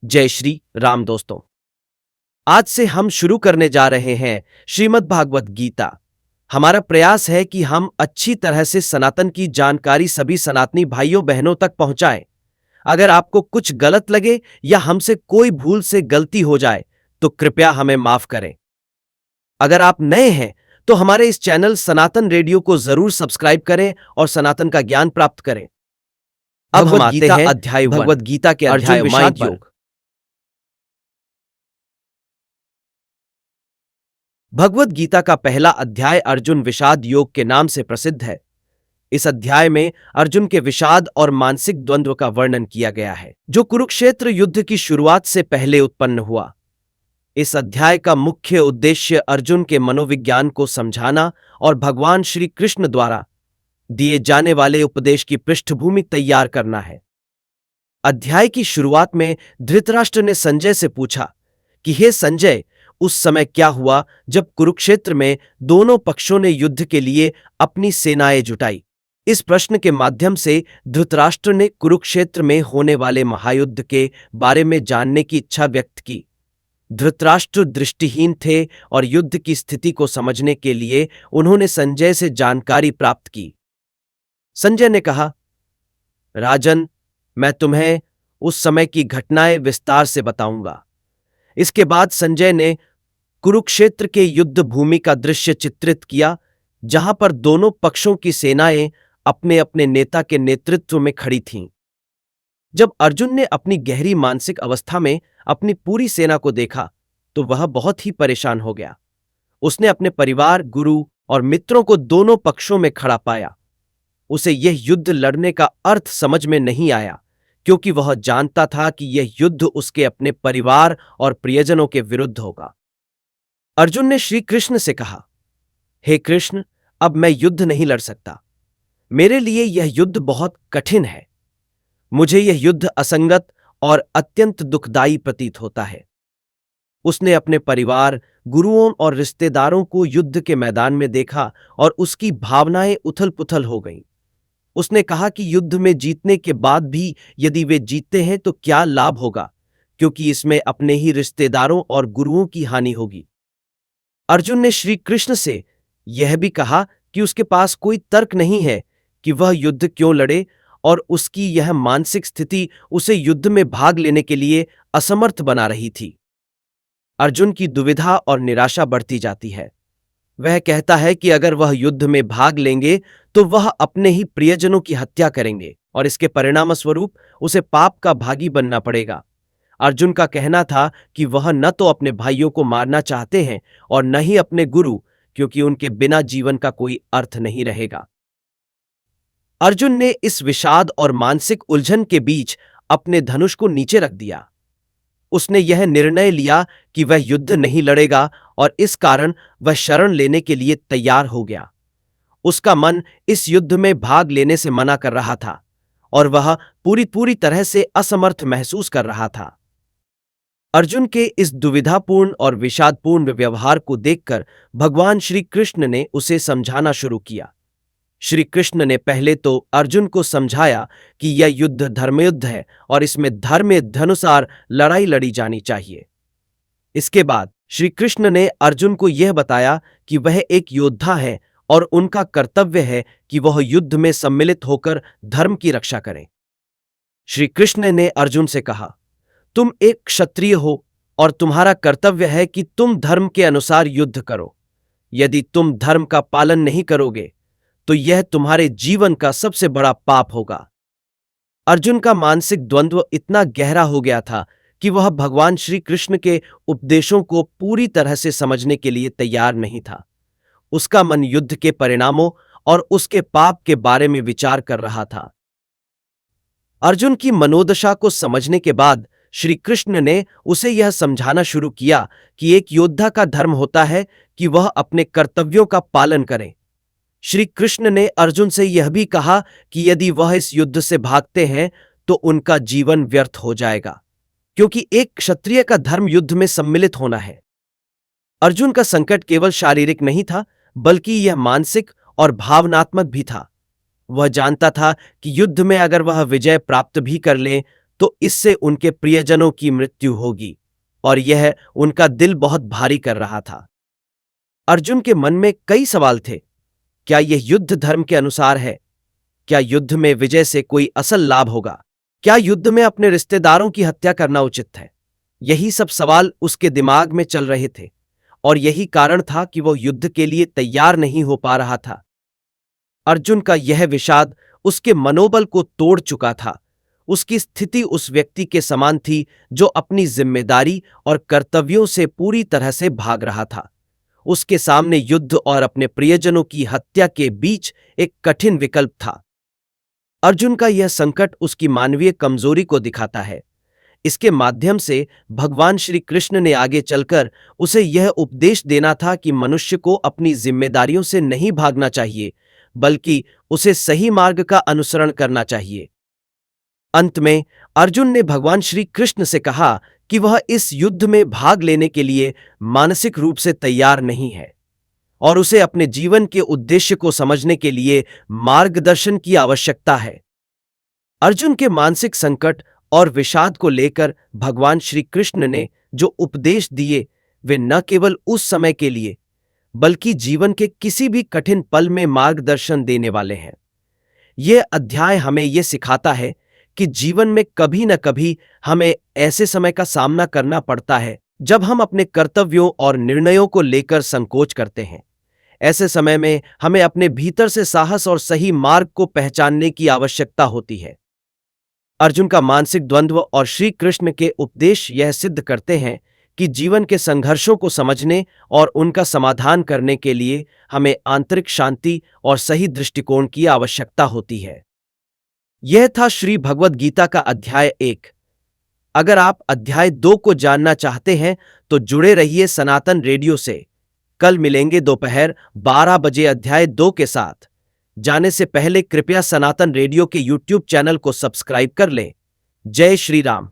जय श्री राम दोस्तों। आज से हम शुरू करने जा रहे हैं श्रीमद् भागवत गीता। हमारा प्रयास है कि हम अच्छी तरह से सनातन की जानकारी सभी सनातनी भाइयों बहनों तक पहुंचाएं। अगर आपको कुछ गलत लगे या हमसे कोई भूल से गलती हो जाए तो कृपया हमें माफ करें। अगर आप नए हैं तो हमारे इस चैनल सनातन रेडियो को जरूर सब्सक्राइब करें और सनातन का ज्ञान प्राप्त करें। अब हम आते हैं अध्याय भगवद गीता के अर्जुन विषाद योग। भगवद गीता का पहला अध्याय अर्जुन विषाद योग के नाम से प्रसिद्ध है। इस अध्याय में अर्जुन के विषाद और मानसिक द्वंद्व का वर्णन किया गया है, जो कुरुक्षेत्र युद्ध की शुरुआत से पहले उत्पन्न हुआ। इस अध्याय का मुख्य उद्देश्य अर्जुन के मनोविज्ञान को समझाना और भगवान श्री कृष्ण द्वारा दिए जाने वाले उपदेश की पृष्ठभूमि तैयार करना है। अध्याय की शुरुआत में धृतराष्ट्र ने संजय से पूछा कि हे संजय, उस समय क्या हुआ जब कुरुक्षेत्र में दोनों पक्षों ने युद्ध के लिए अपनी सेनाएं जुटाई। इस प्रश्न के माध्यम से धृतराष्ट्र ने कुरुक्षेत्र में होने वाले महायुद्ध के बारे में जानने की इच्छा व्यक्त की। धृतराष्ट्र दृष्टिहीन थे और युद्ध की स्थिति को समझने के लिए उन्होंने संजय से जानकारी प्राप्त की। संजय ने कहा, राजन, मैं तुम्हें उस समय की घटनाएं विस्तार से बताऊंगा। इसके बाद संजय ने कुरुक्षेत्र के युद्ध भूमि का दृश्य चित्रित किया, जहां पर दोनों पक्षों की सेनाएं अपने अपने नेता के नेतृत्व में खड़ी थीं। जब अर्जुन ने अपनी गहरी मानसिक अवस्था में अपनी पूरी सेना को देखा तो वह बहुत ही परेशान हो गया। उसने अपने परिवार, गुरु और मित्रों को दोनों पक्षों में खड़ा पाया। उसे यह युद्ध लड़ने का अर्थ समझ में नहीं आया, क्योंकि वह जानता था कि यह युद्ध उसके अपने परिवार और प्रियजनों के विरुद्ध होगा। अर्जुन ने श्री कृष्ण से कहा, हे कृष्ण, अब मैं युद्ध नहीं लड़ सकता। मेरे लिए यह युद्ध बहुत कठिन है। मुझे यह युद्ध असंगत और अत्यंत दुखदायी प्रतीत होता है। उसने अपने परिवार, गुरुओं और रिश्तेदारों को युद्ध के मैदान में देखा और उसकी भावनाएं उथल-पुथल हो गईं। उसने कहा कि युद्ध में जीतने के बाद भी यदि वे जीतते हैं तो क्या लाभ होगा, क्योंकि इसमें अपने ही रिश्तेदारों और गुरुओं की हानि होगी। अर्जुन ने श्री कृष्ण से यह भी कहा कि उसके पास कोई तर्क नहीं है कि वह युद्ध क्यों लड़े, और उसकी यह मानसिक स्थिति उसे युद्ध में भाग लेने के लिए असमर्थ बना रही थी। अर्जुन की दुविधा और निराशा बढ़ती जाती है। वह कहता है कि अगर वह युद्ध में भाग लेंगे तो वह अपने ही प्रियजनों की हत्या करेंगे और इसके परिणामस्वरूप उसे पाप का भागी बनना पड़ेगा। अर्जुन का कहना था कि वह न तो अपने भाइयों को मारना चाहते हैं और न ही अपने गुरु, क्योंकि उनके बिना जीवन का कोई अर्थ नहीं रहेगा। अर्जुन ने इस विषाद और मानसिक उलझन के बीच अपने धनुष को नीचे रख दिया। उसने यह निर्णय लिया कि वह युद्ध नहीं लड़ेगा और इस कारण वह शरण लेने के लिए तैयार हो गया। उसका मन इस युद्ध में भाग लेने से मना कर रहा था और वह पूरी तरह से असमर्थ महसूस कर रहा था। अर्जुन के इस दुविधापूर्ण और विषादपूर्ण व्यवहार को देखकर भगवान श्री कृष्ण ने उसे समझाना शुरू किया। श्री कृष्ण ने पहले तो अर्जुन को समझाया कि यह युद्ध धर्मयुद्ध है और इसमें धर्मानुसार लड़ाई लड़ी जानी चाहिए। इसके बाद श्री कृष्ण ने अर्जुन को यह बताया कि वह एक योद्धा है और उनका कर्तव्य है कि वह युद्ध में सम्मिलित होकर धर्म की रक्षा करें। श्री कृष्ण ने अर्जुन से कहा, तुम एक क्षत्रिय हो और तुम्हारा कर्तव्य है कि तुम धर्म के अनुसार युद्ध करो। यदि तुम धर्म का पालन नहीं करोगे तो यह तुम्हारे जीवन का सबसे बड़ा पाप होगा। अर्जुन का मानसिक द्वंद्व इतना गहरा हो गया था कि वह भगवान श्री कृष्ण के उपदेशों को पूरी तरह से समझने के लिए तैयार नहीं था। उसका मन युद्ध के परिणामों और उसके पाप के बारे में विचार कर रहा था। अर्जुन की मनोदशा को समझने के बाद श्री कृष्ण ने उसे यह समझाना शुरू किया कि एक योद्धा का धर्म होता है कि वह अपने कर्तव्यों का पालन करे। श्री कृष्ण ने अर्जुन से यह भी कहा कि यदि वह इस युद्ध से भागते हैं तो उनका जीवन व्यर्थ हो जाएगा, क्योंकि एक क्षत्रिय का धर्म युद्ध में सम्मिलित होना है। अर्जुन का संकट केवल शारीरिक नहीं था, बल्कि यह मानसिक और भावनात्मक भी था। वह जानता था कि युद्ध में अगर वह विजय प्राप्त भी कर ले तो इससे उनके प्रियजनों की मृत्यु होगी, और यह उनका दिल बहुत भारी कर रहा था। अर्जुन के मन में कई सवाल थे। क्या यह युद्ध धर्म के अनुसार है? क्या युद्ध में विजय से कोई असल लाभ होगा? क्या युद्ध में अपने रिश्तेदारों की हत्या करना उचित है? यही सब सवाल उसके दिमाग में चल रहे थे, और यही कारण था कि वह युद्ध के लिए तैयार नहीं हो पा रहा था। अर्जुन का यह विषाद उसके मनोबल को तोड़ चुका था। उसकी स्थिति उस व्यक्ति के समान थी जो अपनी जिम्मेदारी और कर्तव्यों से पूरी तरह से भाग रहा था। उसके सामने युद्ध और अपने प्रियजनों की हत्या के बीच एक कठिन विकल्प था। अर्जुन का यह संकट उसकी मानवीय कमजोरी को दिखाता है। इसके माध्यम से भगवान श्री कृष्ण ने आगे चलकर उसे यह उपदेश देना था कि मनुष्य को अपनी जिम्मेदारियों से नहीं भागना चाहिए, बल्कि उसे सही मार्ग का अनुसरण करना चाहिए। अंत में अर्जुन ने भगवान श्री कृष्ण से कहा कि वह इस युद्ध में भाग लेने के लिए मानसिक रूप से तैयार नहीं है, और उसे अपने जीवन के उद्देश्य को समझने के लिए मार्गदर्शन की आवश्यकता है। अर्जुन के मानसिक संकट और विषाद को लेकर भगवान श्री कृष्ण ने जो उपदेश दिए, वे न केवल उस समय के लिए बल्कि जीवन के किसी भी कठिन पल में मार्गदर्शन देने वाले हैं। यह अध्याय हमें यह सिखाता है कि जीवन में कभी न कभी हमें ऐसे समय का सामना करना पड़ता है जब हम अपने कर्तव्यों और निर्णयों को लेकर संकोच करते हैं। ऐसे समय में हमें अपने भीतर से साहस और सही मार्ग को पहचानने की आवश्यकता होती है। अर्जुन का मानसिक द्वंद्व और श्री कृष्ण के उपदेश यह सिद्ध करते हैं कि जीवन के संघर्षों को समझने और उनका समाधान करने के लिए हमें आंतरिक शांति और सही दृष्टिकोण की आवश्यकता होती है। यह था श्री भगवद गीता का अध्याय 1। अगर आप अध्याय 2 को जानना चाहते हैं तो जुड़े रहिए सनातन रेडियो से। कल मिलेंगे दोपहर 12 बजे अध्याय 2 के साथ। जाने से पहले कृपया सनातन रेडियो के YouTube चैनल को सब्सक्राइब कर लें। जय श्री राम।